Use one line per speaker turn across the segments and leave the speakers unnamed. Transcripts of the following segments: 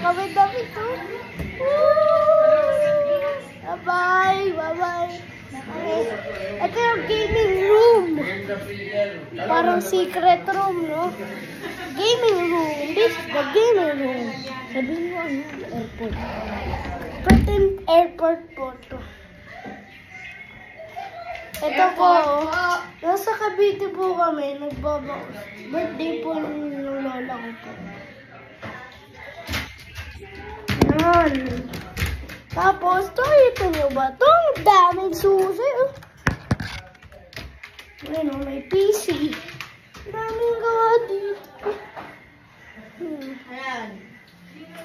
Nakakawid-dawid to. Bye-bye. Bye-bye. Okay. Ito yung gaming room. Parang secret room, no? Gaming room. This is the gaming room. Sabihin mo ano? Airport. Pretend airport po to. Ito po. Nasa Cavite po kami. Birthday po ng lola ko po. Yan. Tapos, ito nyo ba? Itong daming susi. Ano, may PC. Daming gawa dito.
Ayan.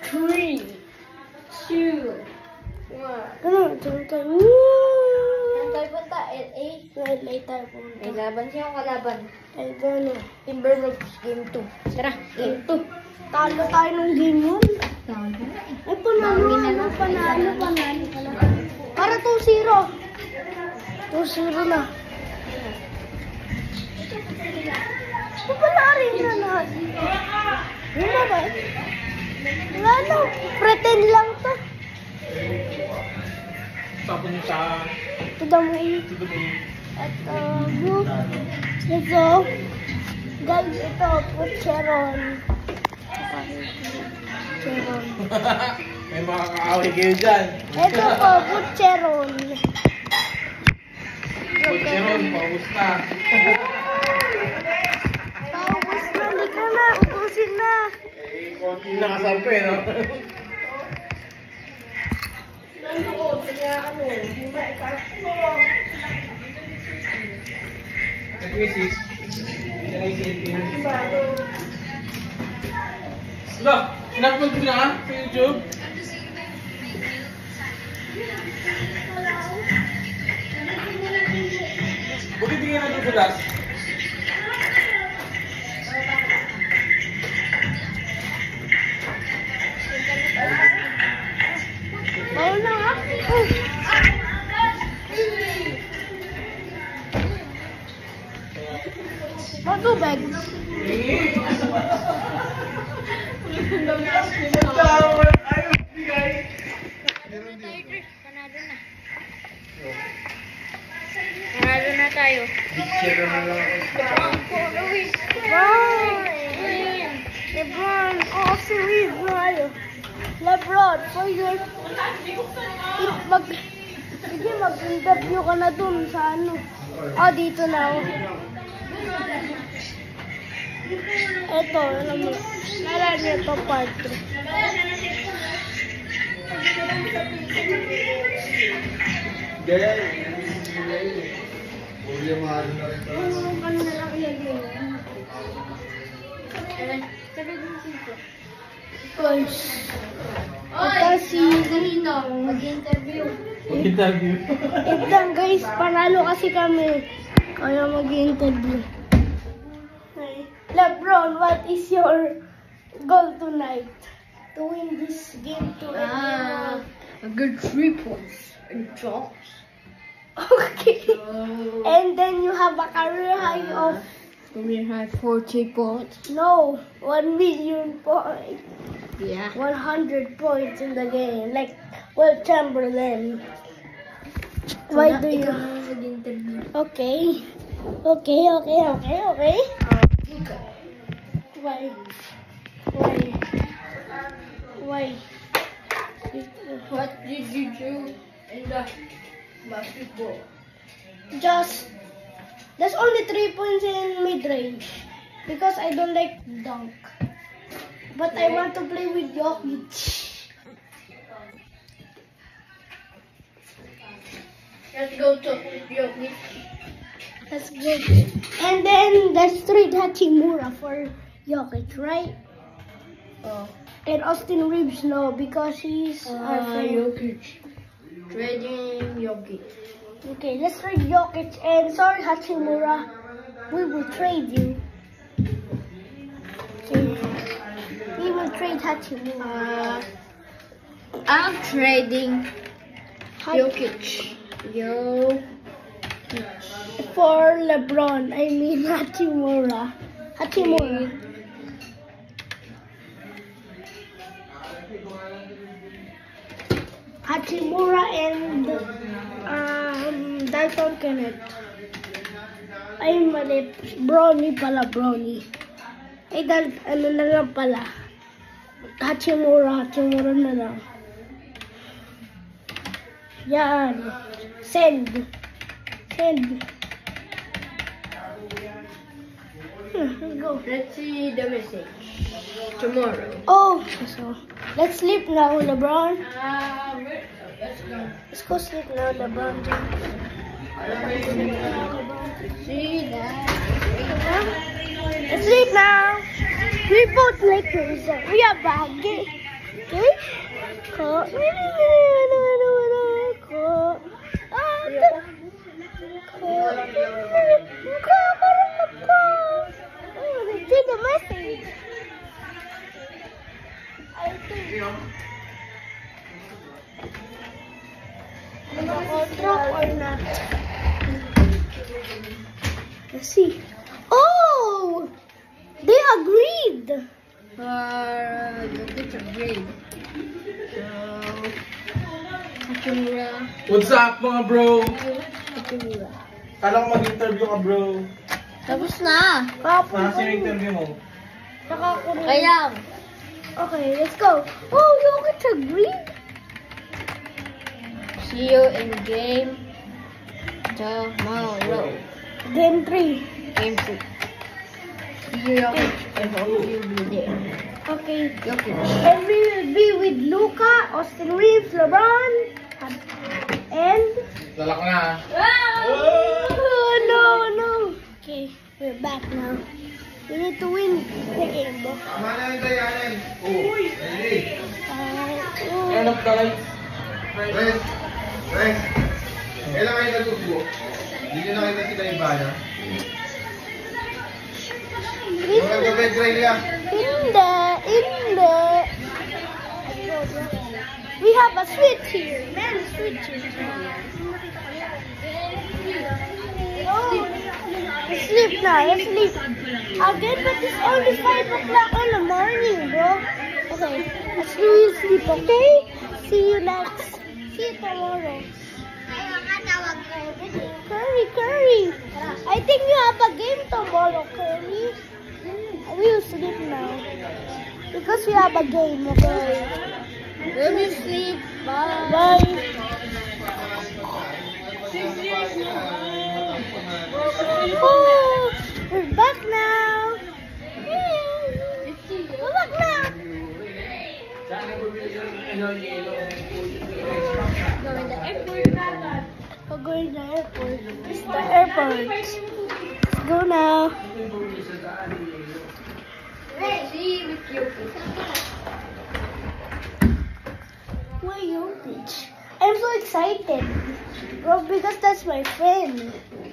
3, 2, 1.
Ano, dyan tayo.
Saan tayo punta? LA?
LA tayo po.
May laban siya ang kalaban.
Ay, gano'n.
Timberwolves Game 2. Tara, Game 2.
Talo tayo ng game yun. Ay, panalo pala. Para 2-0. 2-0 na. Wala rin na lahat. Wala ba? Wala na. Pretend lang to.
Tapos sa...
To the moon. At book. Ito. Guys, ito. Pucheron. Pucheron.
May mga kaaway kayo dyan.
Ito po, Pucheron.
Pucheron, paubos na.
Paubos na, hindi ka na. Ubusin na.
Eh, konti nakasampi, no? Nag-misis. Look, in-upload ko na sa YouTube. Buti tingin na dugulas.
Bawal na nga. Matubig.
Panalo na tayo.
LeBron, si Reed tayo. LeBron, for your... Sige, mag-interview ka na dun sa ano. Dito na ako. Ito, alam mo. Nalala ito part 3.
Gaya, Uli mahal na rin.
Ano na lang ilagay.
Sabi din sito.
Guys. Ito si Ninong.
Mag-interview.
Interview.
Ito guys, panalo kasi kami. Kaya mag-interview. Okay. LeBron, what is your goal tonight? To win this game to
A good 3 points and drops.
Okay. And then you have a career high of
We have 40 points.
no 1 million points.
Yeah.
100 points in the game. Like Will Chamberlain. Why do you
Mag-interview.
Okay. Why?
What did you do in the basketball?
There's only 3 points in mid-range because I don't like dunk. But I want to play with Jokic.
Let's go to Jokic.
That's good. And then there's 3 Hachimura for Jokic, right? And Austin Reeves, no, because he's our friend.
Jokic. Trading Jokic.
Okay, let's trade Jokic. And sorry, Hachimura, we will trade you. Okay. We will trade Hachimura.
I'm trading Jokic.
For LeBron, I mean Hachimura. Hachimura and Dalton Kenneth. Ay, mali. Brownie pala, Brownie. Ay, ano na lang pala. Hachimura na lang. Yan. Send. Go.
Let's see the message. Tomorrow.
Oh, so let's sleep now, LeBron.
Let's go.
Let's go sleep now, LeBron.
See that.
Let's sleep now. We both Lakers. We are back. Okay? See the message. I think. Drop or not? Let's see. Oh, they agreed.
The picture grade. So, Hachimura.
What's up mga bro?
Hachimura.
Kala ko mag-interview ka bro.
Tapos na.
Nasa yung interview mo?
Kaya.
Okay, let's go. Oh, Jokic agreed.
See you in game tomorrow.
Game 3.
Game 2. See you, Jokic. I hope you'll be there.
Okay.
Jokic.
And we will be with Luka, Austin Reeves, LeBron, and...
Lalak na.
Oh, no. Okay, we're back now. We need to win the game, bro.
Tama na yung dayanan. Uy!
Oh.
End of the light.
Friends, kailan kayo nagtutubo? Hindi nyo nakita si Kaibana? Yung nag-bed trail niya?
Hindi. We have a switch here. Man, switch here. Oh, let's sleep now. Let's sleep. Again, but it's only 5 o'clock in the morning, bro. Okay, let's really sleep, okay? See you next. See you tomorrow. Curry. I think you have a game tomorrow, Curry. We will sleep now. Because we have a game, okay?
Let me sleep. Bye.
Bye. Oh, we're back now. We're back now. We're going to the airport. It's the airport. Let's go now.
See with Jokic.
Why Jokic? I'm so excited, bro, because that's my friend.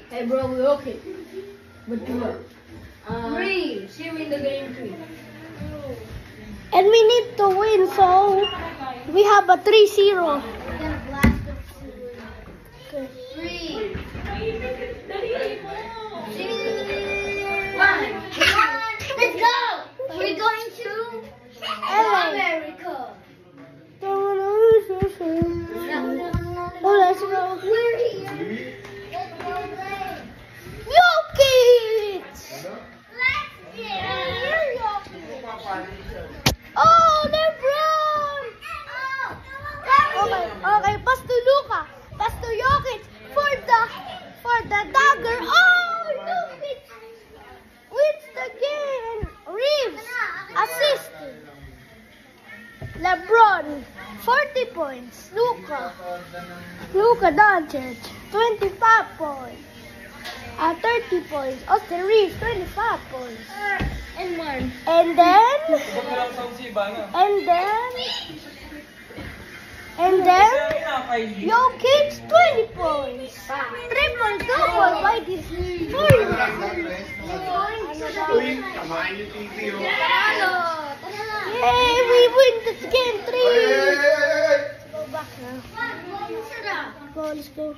Hey bro, we're okay. But you are. See you in the game 3.
And we need to win, so we have a 3-0. Okay.
3. 1. Let's go. We're going to America.
Oh, let's go.
We're here.
Jokic! Oh, LeBron! Okay, pass to Luka. Pass to Jokic for the dagger. Oh, Jokic wins the game. Reeves assist. LeBron 40 points. Luka Doncic 25 points. 30 points. Austin Reeves 25 points.
And one.
And then Jokic 20 points. Triple double by this fool. Yay, we win this game 3. Go back now. Let's go.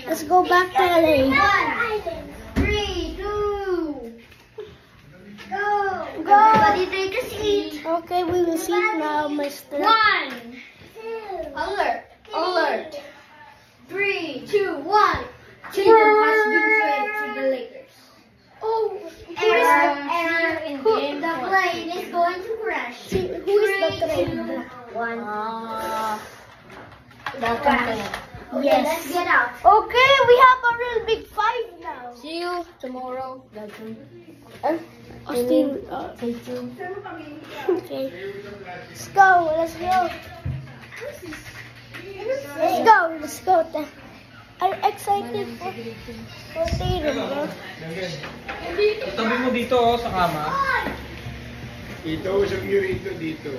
Let's go back to LA.
1, 3, 2. Go.
Go.
Everybody take a seat.
Okay, we will see now, Mr.
1. Alert. Alert. 3, 2, 1. Tatum has been traded to the Lakers.
Oh,
And
the plane is going to crash. Who is the trade?
One.
Yes. Let's get out. Okay, we have a real big fight now.
See you tomorrow.
Austin,
Tatum.
okay. Let's go. Let's go. Let's go. Let's go. I'm excited for Tatum, bro.
Tabi mo dito oh, sa kama.
Dito, usap nyo rito, dito.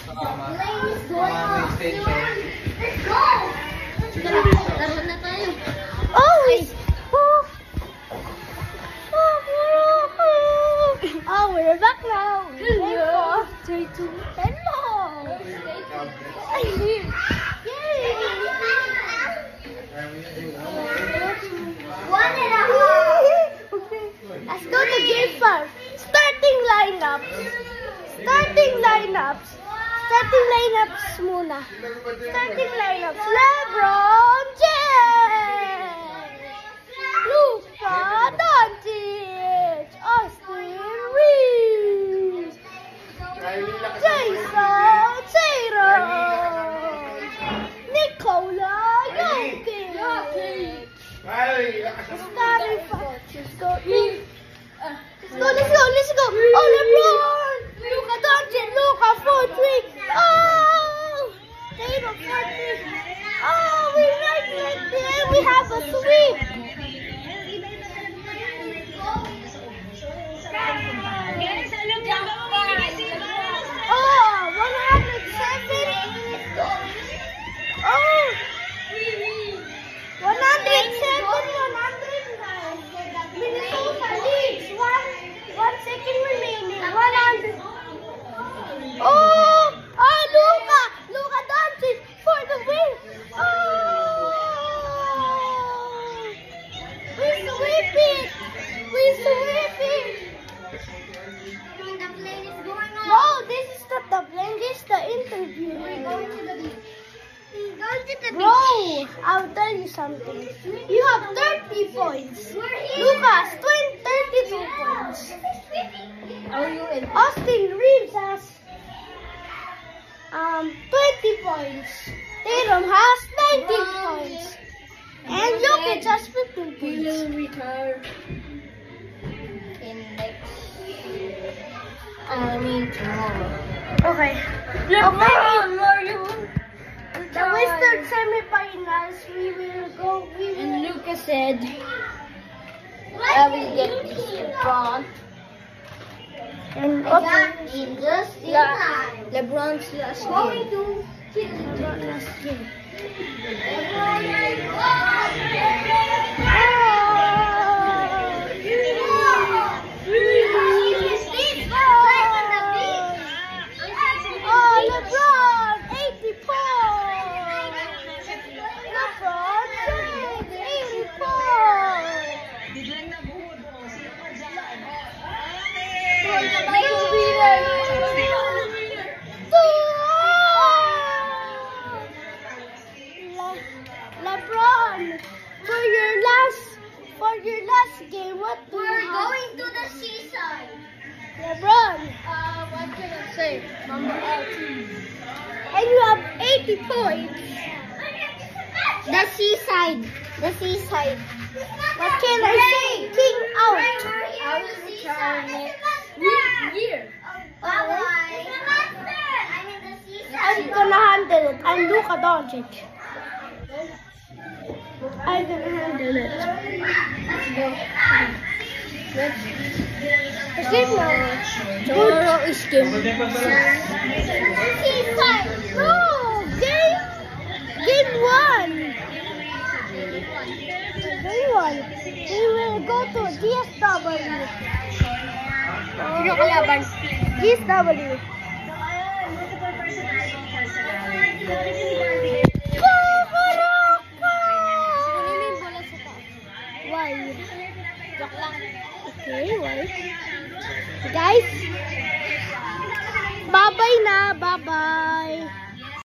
Sa kama.
Plane is
Sa
going up.
station.
Let's go.
Siguro dito.
Laro na tayo.
Oh, we're back now. Hello. Hello. Yay. One and a half. Okay. Let's go to game 5. Starting lineups. Starting lineups muna. Starting lineups. LeBron James. Luka Doncic. Austin Reeves. Jason Tatum. Nikola Jokic.
Ay,
Starting five. Let's go. Oh, LeBron. Luka Doncic. Luka 4-3. Oh, Tatum 4-3. Oh, we right there. We have a sweep. Oh, 107. Oh, 107, 109. Minnesota leads. 1 second remaining. 100. Oh, Luka Doncic for the win. Oh, we sweep it. No, this is not the plane. This is the interview. Bro, I'll tell you something. You have 30 points. Lucas, 32 points. Austin Reeves has 20 points. Tatum has 19 points. And Jokic has 15
We
points.
will retire in next. Tomorrow.
Okay. The Western semifinals, we will go.
And Lucas said, I will get this front.
And
LeBron's last game.
Oh, LeBron, 80 points. LeBron James, 80 points. LeBron, for your last game, what do you have?
Going to the seaside.
LeBron,
What can I say?
and you have 80 points.
The seaside. The seaside.
What can I say? King out.
I will retire next year.
I'm gonna handle it. I'm Luka Doncic. I'm gonna handle it. Sleep now.
Tomorrow is game.
No, game 1. Game 1. We will go to DSW.
Sino kalaban?
DSW.